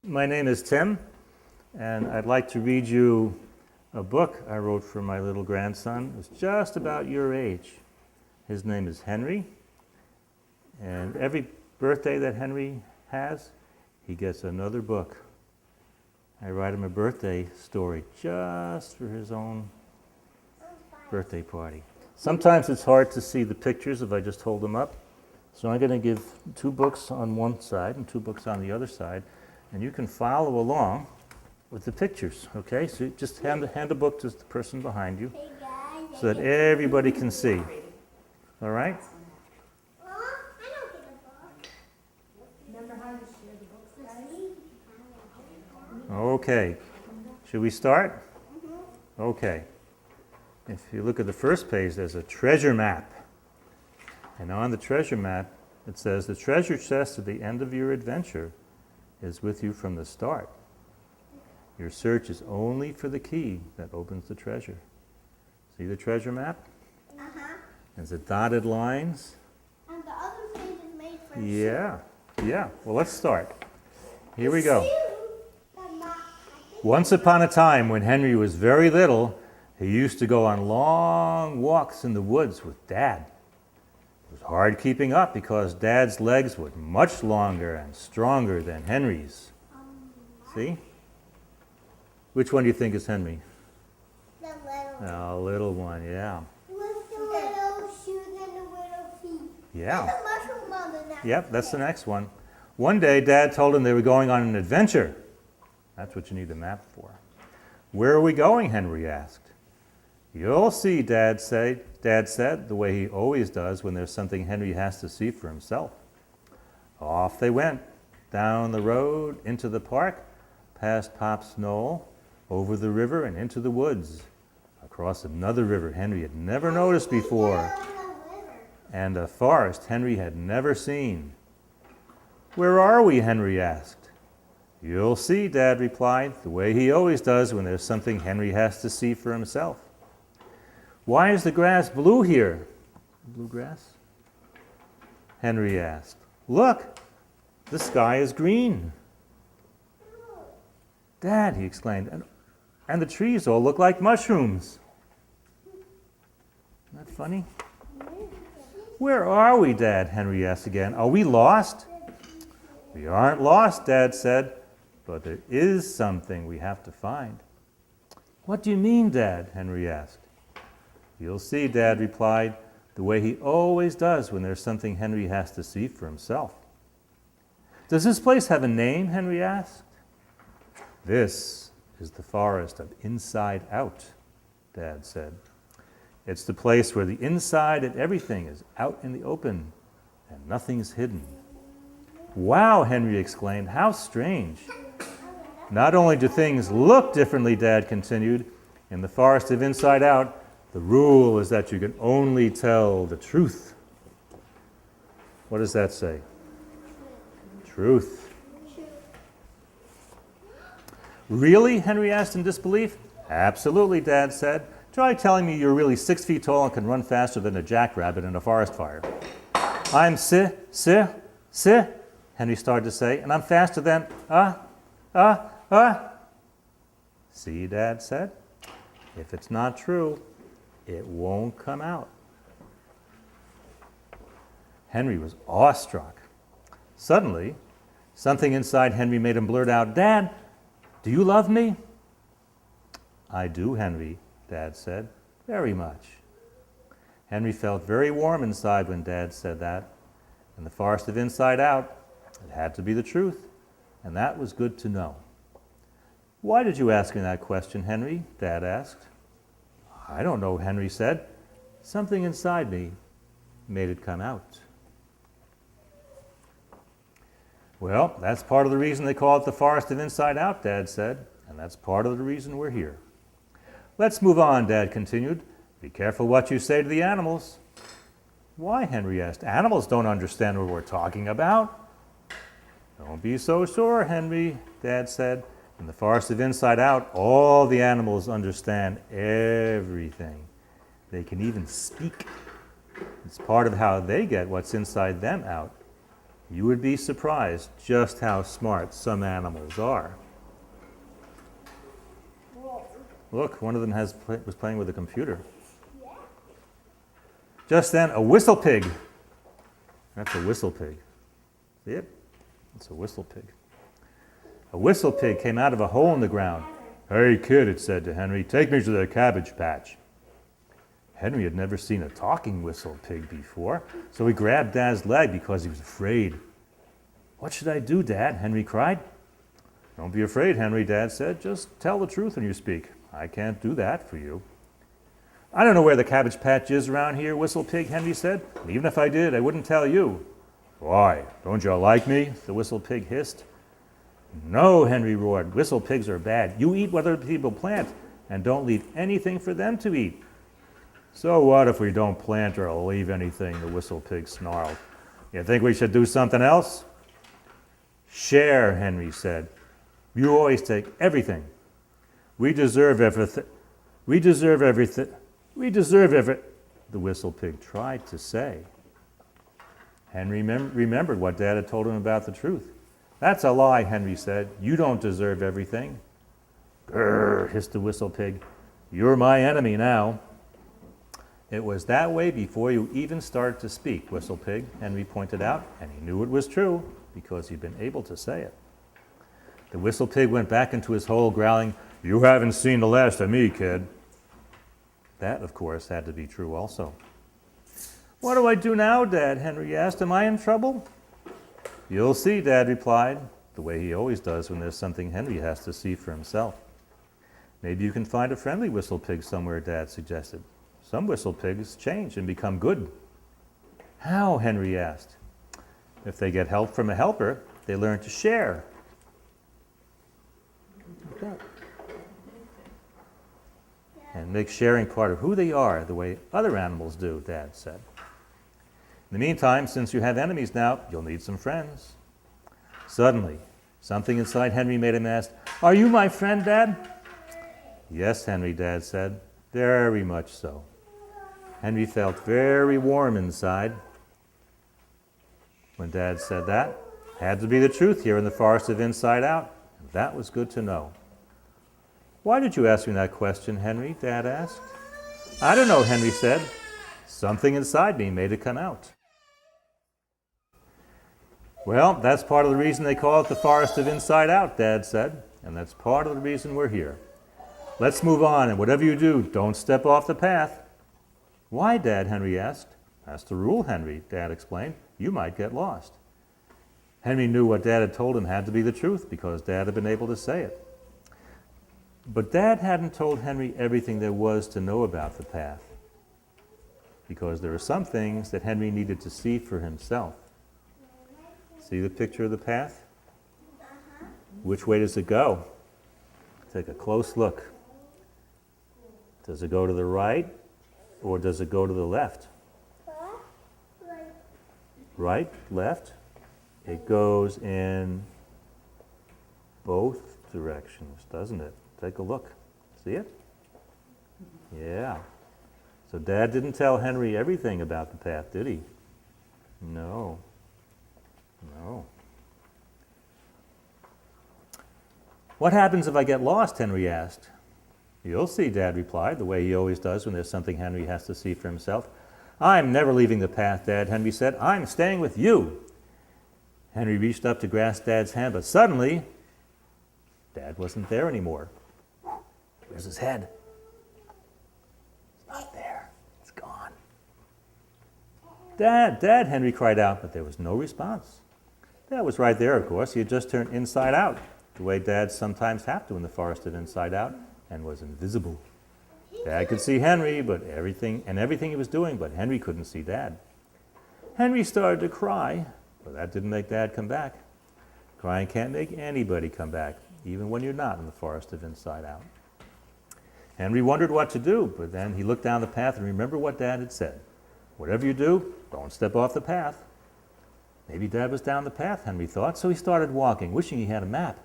My name is Tim, and I'd like to read you a book I wrote for my little grandson who's just about your age. His name is Henry, and every birthday that Henry has, he gets another book. I write him a birthday story just for his own birthday party. Sometimes it's hard to see the pictures if I just hold them up, so I'm going to give 2 books on one side and 2 books on the other side. And you can follow along with the pictures, okay? So you just hand the book to the person behind you so that everybody can see. All right? Okay. Should we start? Okay. If you look at the first page, there's a treasure map. And on the treasure map, it says, the treasure chest at the end of your adventure is with you from the start. Your search is only for the key that opens the treasure. See the treasure map? Uh-huh. There's the dotted lines. And the other page is made for Yeah. Well, let's start. Here we go. Once upon a time, when Henry was very little, he used to go on long walks in the woods with Dad. It was hard keeping up because Dad's legs were much longer and stronger than Henry's. See? Which one do you think is Henry? The little one. The little one, yeah. With the little shoes and the little feet. Yeah. And the mushroom on the next. Yep, that's the next one. One day, Dad told him they were going on an adventure. That's what you need the map for. Where are we going? Henry asked. You'll see, Dad said, the way he always does when there's something Henry has to see for himself. Off they went, down the road, into the park, past Pop's knoll, over the river and into the woods, across another river Henry had never noticed before, and a forest Henry had never seen. Where are we? Henry asked. You'll see, Dad replied, the way he always does when there's something Henry has to see for himself. Why is the grass blue here? Blue grass? Henry asked. Look, the sky is green. Dad, he exclaimed, and the trees all look like mushrooms. Isn't that funny? Where are we, Dad? Henry asked again. Are we lost? We aren't lost, Dad said, but there is something we have to find. What do you mean, Dad? Henry asked. You'll see, Dad replied, the way he always does when there's something Henry has to see for himself. Does this place have a name? Henry asked. This is the forest of Inside Out, Dad said. It's the place where the inside of everything is out in the open and nothing's hidden. Wow, Henry exclaimed, how strange. Not only do things look differently, Dad continued, in the forest of Inside Out, the rule is that you can only tell the truth. What does that say? Truth. Really? Henry asked in disbelief. Absolutely, Dad said. Try telling me you're really 6 feet tall and can run faster than a jackrabbit in a forest fire. I'm Henry started to say, and I'm faster than, See, Dad said, if it's not true, it won't come out. Henry was awestruck. Suddenly, something inside Henry made him blurt out, Dad, do you love me? I do, Henry, Dad said, very much. Henry felt very warm inside when Dad said that. In the forest of Inside Out, it had to be the truth, and that was good to know. Why did you ask me that question, Henry? Dad asked. I don't know, Henry said. Something inside me made it come out. Well, that's part of the reason they call it the forest of Inside Out, Dad said, and that's part of the reason we're here. Let's move on, Dad continued. Be careful what you say to the animals. Why? Henry asked. Animals don't understand what we're talking about. Don't be so sure, Henry, Dad said. In the forest of Inside Out, all the animals understand everything. They can even speak. It's part of how they get what's inside them out. You would be surprised just how smart some animals are. Look, one of them was playing with a computer. Just then, a whistle pig. That's a whistle pig. See it? It's a whistle pig. A whistle pig came out of a hole in the ground. "Hey, kid," it said to Henry, "take me to the cabbage patch." Henry had never seen a talking whistle pig before, so he grabbed Dad's leg because he was afraid. "What should I do, Dad?" Henry cried. "Don't be afraid, Henry," Dad said. "Just tell the truth when you speak. I can't do that for you." "I don't know where the cabbage patch is around here, Whistle Pig," Henry said. "Even if I did, I wouldn't tell you." "Why? Don't you like me?" the Whistle Pig hissed. "No," Henry roared. "Whistle pigs are bad. You eat what other people plant and don't leave anything for them to eat." "So what if we don't plant or leave anything?" the Whistle Pig snarled. "You think we should do something else?" "Share," Henry said. "You always take everything. We deserve everything. We deserve everything. We deserve everything," the Whistle Pig tried to say. Henry remembered what Dad had told him about the truth. "That's a lie," Henry said. "You don't deserve everything." "Grrr," hissed the Whistle Pig. "You're my enemy now." "It was that way before you even started to speak, Whistle Pig," Henry pointed out, and he knew it was true because he'd been able to say it. The Whistle Pig went back into his hole, growling, "You haven't seen the last of me, kid." That, of course, had to be true also. "What do I do now, Dad?" Henry asked. "Am I in trouble?" "You'll see," Dad replied, the way he always does when there's something Henry has to see for himself. "Maybe you can find a friendly Whistle Pig somewhere," Dad suggested. "Some Whistle Pigs change and become good." "How?" Henry asked. "If they get help from a helper, they learn to share." And make sharing part of who they are, the way other animals do, Dad said. "In the meantime, since you have enemies now, you'll need some friends." Suddenly, something inside Henry made him ask, "Are you my friend, Dad?" "Yes, Henry," Dad said. "Very much so." Henry felt very warm inside when Dad said that. Had to be the truth here in the forest of Inside Out, and that was good to know. "Why did you ask me that question, Henry?" Dad asked. "I don't know," Henry said. "Something inside me made it come out." "Well, that's part of the reason they call it the forest of Inside Out," Dad said, "and that's part of the reason we're here. Let's move on, and whatever you do, don't step off the path." "Why, Dad?" Henry asked. "That's the rule, Henry," Dad explained. "You might get lost." Henry knew what Dad had told him had to be the truth because Dad had been able to say it. But Dad hadn't told Henry everything there was to know about the path, because there were some things that Henry needed to see for himself. See the picture of the path? Which way does it go? Take a close look. Does it go to the right or does it go to the left? Right, left? It goes in both directions, doesn't it? Take a look. See it? Yeah. So Dad didn't tell Henry everything about the path, did he? No. No. "What happens if I get lost?" Henry asked. "You'll see," Dad replied, the way he always does when there's something Henry has to see for himself. "I'm never leaving the path, Dad," Henry said. "I'm staying with you." Henry reached up to grasp Dad's hand, but suddenly, Dad wasn't there anymore. Where's his head? It's not there. It's gone. "Dad, Dad," Henry cried out, but there was no response. Dad was right there, of course. He had just turned inside out, the way dads sometimes have to in the forest of Inside Out, and was invisible. Dad could see Henry, but everything he was doing, but Henry couldn't see Dad. Henry started to cry, but that didn't make Dad come back. Crying can't make anybody come back, even when you're not in the forest of Inside Out. Henry wondered what to do, but then he looked down the path and remembered what Dad had said. "Whatever you do, don't step off the path." Maybe Dad was down the path, Henry thought, so he started walking, wishing he had a map.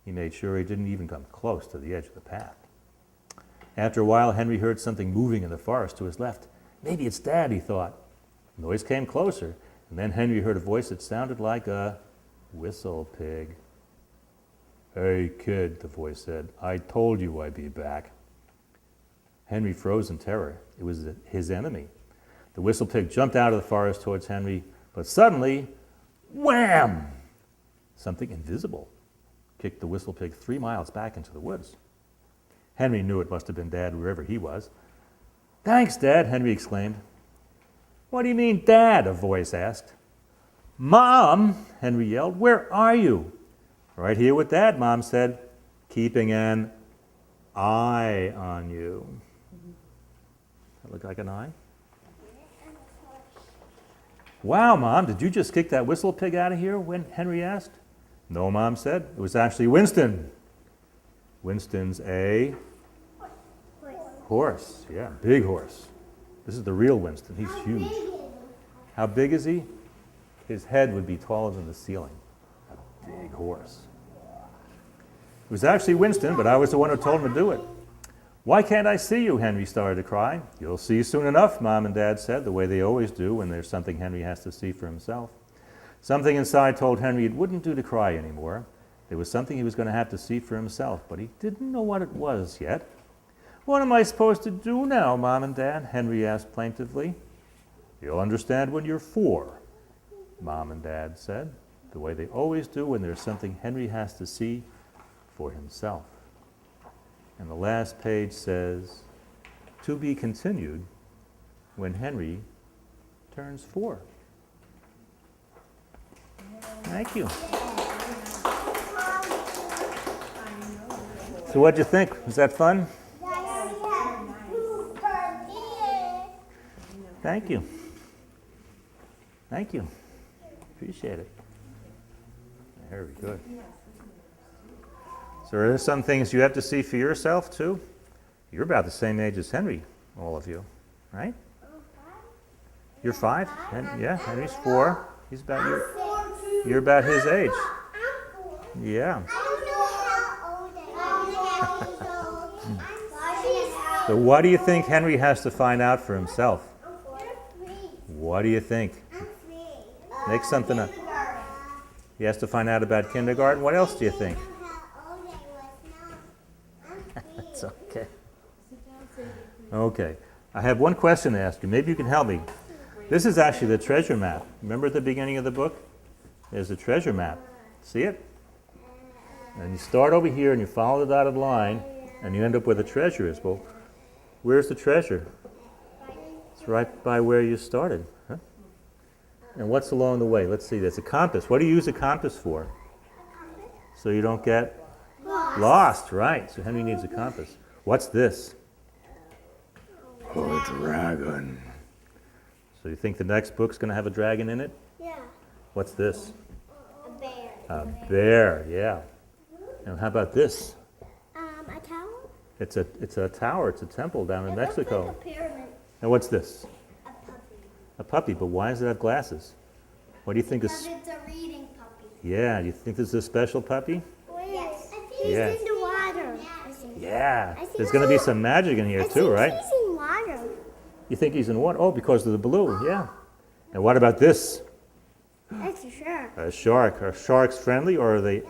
He made sure he didn't even come close to the edge of the path. After a while, Henry heard something moving in the forest to his left. Maybe it's Dad, he thought. The noise came closer, And then Henry heard a voice that sounded like a whistle pig. "Hey, kid," the voice said, "I told you I'd be back." Henry froze in terror. It was his enemy. The whistle pig jumped out of the forest towards Henry, but suddenly, wham! Something invisible kicked the whistle pig 3 miles back into the woods. Henry knew it must have been Dad wherever he was. "Thanks, Dad," Henry exclaimed. "What do you mean, Dad?" a voice asked. "Mom," Henry yelled, "where are you?" "Right here with Dad," Mom said, "keeping an eye on you." That look like an eye? "Wow, Mom, did you just kick that whistle pig out of here?" Henry asked. "No," Mom said. "It was actually Winston." Winston's a horse. Yeah, big horse. This is the real Winston. He's huge. How big is he? His head would be taller than the ceiling. A big horse. It was actually Winston, but I was the one who told him to do it. "Why can't I see you?" Henry started to cry. "You'll see soon enough," Mom and Dad said, the way they always do when there's something Henry has to see for himself. Something inside told Henry it wouldn't do to cry anymore. There was something he was going to have to see for himself, but he didn't know what it was yet. "What am I supposed to do now, Mom and Dad?" Henry asked plaintively. "You'll understand when you're 4, Mom and Dad said, the way they always do when there's something Henry has to see for himself. And the last page says, "To be continued when Henry turns 4." Thank you. So what'd you think? Was that fun? Thank you. Thank you. Appreciate it. Very good. So are there some things you have to see for yourself too? You're about the same age as Henry, all of you, right? You're 5? Yeah, Henry's 4. He's about you're about his age. Yeah. So what do you think Henry has to find out for himself? What do you think? Make something up. He has to find out about kindergarten. What else do you think? That's okay. Okay. I have one question to ask you. Maybe you can help me. This is actually the treasure map. Remember at the beginning of the book? There's a treasure map. See it? And you start over here and you follow the dotted line and you end up where the treasure is. Well, where's the treasure? It's right by where you started. Huh? And what's along the way? Let's see. There's a compass. What do you use a compass for? So you don't get lost, right. So Henry needs a compass. What's this? A dragon. So you think the next book's going to have a dragon in it? Yeah. What's this? A bear. A bear, yeah. And how about this? A tower? It's a tower. It's a temple down in Mexico. Looks like a pyramid. And what's this? A puppy. A puppy, but why does it have glasses? What do you think Because is... it's a reading puppy. Yeah, you think this is a special puppy? Yes. He's in the water. Yeah. There's going to be some magic in here too, right? He's in water. You think he's in water? Oh, because of the blue, yeah. And what about this? That's a shark. A shark. Are sharks friendly or are they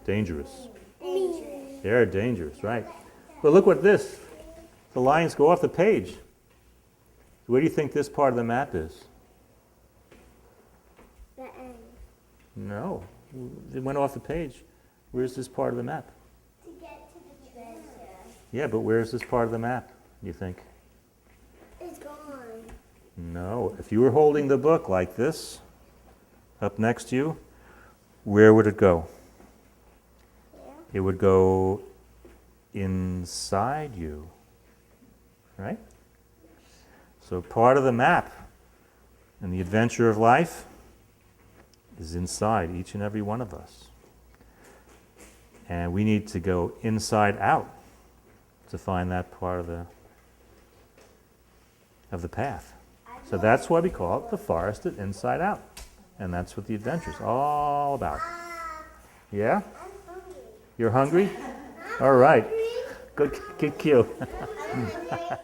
dangerous? Dangerous. They're dangerous, right. But look what this. The lines go off the page. Where do you think this part of the map is? The end. No. It went off the page. Where's this part of the map? To get to the treasure. Yeah, but where's this part of the map, you think? It's gone. No. If you were holding the book like this, up next to you, where would it go? Yeah. It would go inside you, right? So part of the map and the adventure of life is inside each and every one of us. And we need to go inside out to find that part of the path. So that's why we call it the forest of inside out. And that's what the adventure is all about. Yeah? I'm hungry. You're hungry? All right. Good cue. I'm hungry.